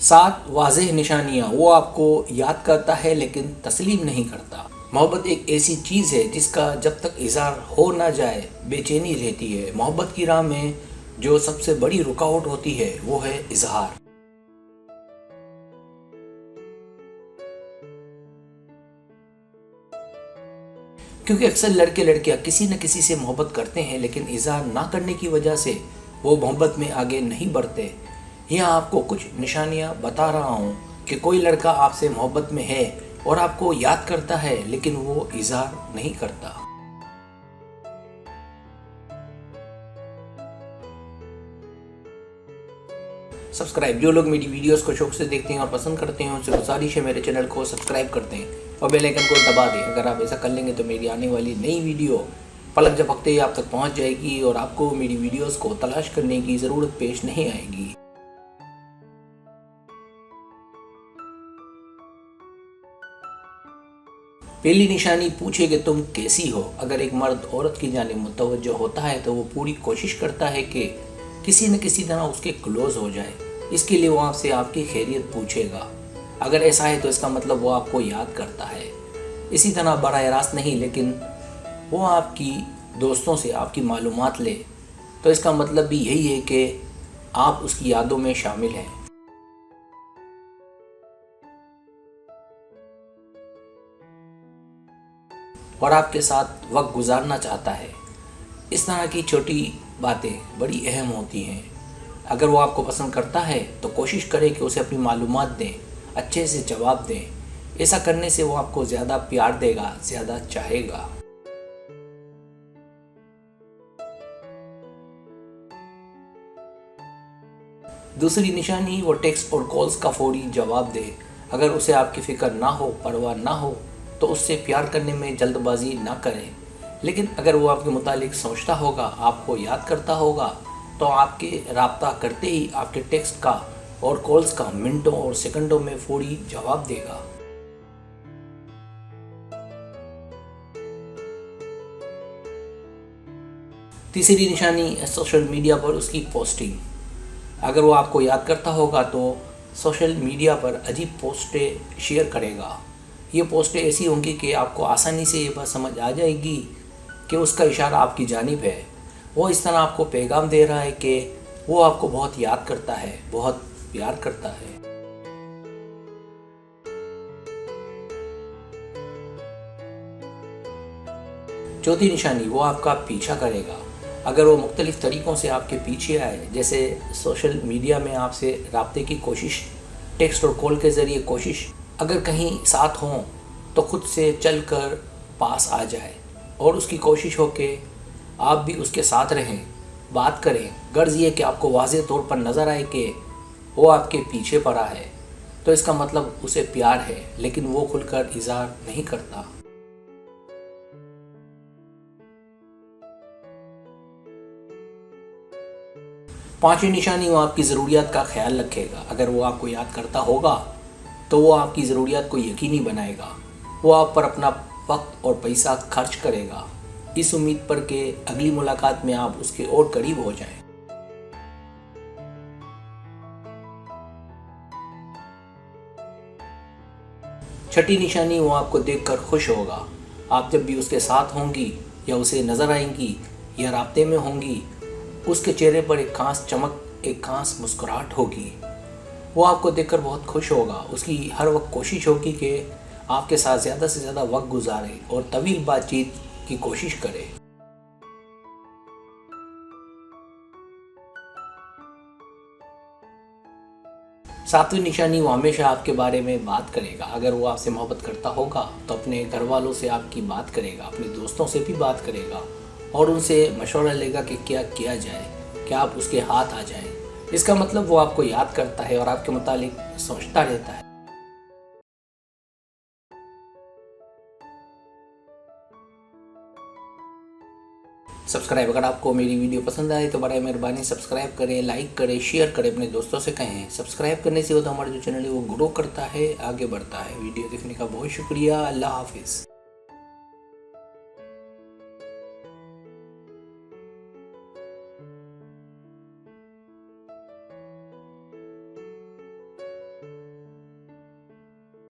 7 वाज़ेह निशानियाँ वो आपको याद करता है लेकिन तस्लीम नहीं करता। मोहब्बत एक ऐसी चीज़ है जिसका जब तक इज़हार हो ना जाए बेचैनी रहती है। मोहब्बत की राह में जो सबसे बड़ी रुकावट होती है वो है इज़हार। क्योंकि अक्सर लड़के लड़कियां किसी न किसी से मोहब्बत करते हैं लेकिन इज़हार ना करने की वजह से वो मोहब्बत में आगे नहीं बढ़ते। यहाँ आपको कुछ निशानियाँ बता रहा हूँ कि कोई लड़का आपसे मोहब्बत में है और आपको याद करता है लेकिन वो इज़हार नहीं करता। सब्सक्राइब, जो लोग मेरी वीडियोस को शौक से देखते हैं और पसंद करते हैं उनसे गुजारिश है मेरे चैनल को सब्सक्राइब करते हैं और बेल आइकन को दबा दें। अगर आप ऐसा कर लेंगे तो मेरी आने वाली नई वीडियो पलक झपकते ही आप तक पहुंच जाएगी और आपको मेरी वीडियोस को तलाश करने की ज़रूरत पेश नहीं आएगी। पहली निशानी पूछे कि तुम कैसी हो। अगर एक मर्द औरत की जानिब मुतवज्जो होता है तो वो पूरी कोशिश करता है कि किसी न किसी तरह उसके क्लोज हो जाए। इसके लिए वो आपसे आपकी खैरियत पूछेगा। अगर ऐसा है तो इसका मतलब वो आपको याद करता है। इसी तरह बराह रास्त नहीं लेकिन वो आपकी दोस्तों से आपकी मालूमात ले तो इसका मतलब भी यही है कि आप उसकी यादों में शामिल हैं और आपके साथ वक्त गुजारना चाहता है। इस तरह की छोटी बातें बड़ी अहम होती हैं। अगर वो आपको पसंद करता है तो कोशिश करें कि उसे अपनी मालूमात दें, अच्छे से जवाब दें। ऐसा करने से वो आपको ज़्यादा प्यार देगा, ज़्यादा चाहेगा। दूसरी निशानी वो टेक्स्ट और कॉल्स का फौरी जवाब दे। अगर उसे आपकी फ़िक्र ना हो, परवाह ना हो तो उससे प्यार करने में जल्दबाजी ना करें। लेकिन अगर वो आपके मुतालिक सोचता होगा, आपको याद करता होगा तो आपके राब्ता करते ही आपके टेक्स्ट का और कॉल्स का मिनटों और सेकंडों में फौरी जवाब देगा। तीसरी निशानी सोशल मीडिया पर उसकी पोस्टिंग। अगर वो आपको याद करता होगा तो सोशल मीडिया पर अजीब पोस्टें शेयर करेगा। ये पोस्टें ऐसी होंगी कि आपको आसानी से ये बात समझ आ जाएगी कि उसका इशारा आपकी जानिब है। वो इस तरह आपको पैगाम दे रहा है कि वो आपको बहुत याद करता है, बहुत प्यार करता है। चौथी निशानी वो आपका पीछा करेगा। अगर वो मुख्तलिफ़ तरीक़ों से आपके पीछे आए, जैसे सोशल मीडिया में आपसे राब्ते की कोशिश, टेक्स्ट और कॉल के ज़रिए कोशिश, अगर कहीं साथ हों तो ख़ुद से चल कर पास आ जाए और उसकी कोशिश हो कि आप भी उसके साथ रहें, बात करें। गर्ज़ ये कि आपको वाज़ेह तौर पर नज़र आए कि वो आपके पीछे पड़ा है तो इसका मतलब उसे प्यार है लेकिन वो खुलकर इज़हार नहीं करता। पांचवी निशानी वो आपकी ज़रूरियात का ख्याल रखेगा। अगर वो आपको याद करता होगा तो वो आपकी ज़रूरियात को यकीनी बनाएगा। वो आप पर अपना वक्त और पैसा खर्च करेगा इस उम्मीद पर कि अगली मुलाकात में आप उसके और करीब हो जाएं। छठी निशानी वो आपको देखकर खुश होगा। आप जब भी उसके साथ होंगी या उसे नज़र आएंगी या राब्ते में होंगी, उसके चेहरे पर एक खास चमक, एक खास मुस्कुराहट होगी। वो आपको देखकर बहुत खुश होगा। उसकी हर वक्त कोशिश होगी कि आपके साथ ज़्यादा से ज़्यादा वक्त गुजारे और तवील बातचीत की कोशिश करे। सातवीं निशानी वो हमेशा आपके बारे में बात करेगा। अगर वो आपसे मोहब्बत करता होगा तो अपने घर वालों से आपकी बात करेगा, अपने दोस्तों से भी बात करेगा और उनसे मशवरा लेगा कि क्या किया जाए, क्या आप उसके हाथ आ जाएं। इसका मतलब वो आपको याद करता है और आपके मुतालिक सोचता रहता है। सब्सक्राइब, अगर आपको मेरी वीडियो पसंद आए तो बड़ी मेहरबानी सब्सक्राइब करें, लाइक करें, शेयर करें, अपने दोस्तों से कहें। सब्सक्राइब करने से होता हमारा जो चैनल है वो ग्रो करता है, आगे बढ़ता है। वीडियो देखने का बहुत शुक्रिया। अल्लाह हाफिज़।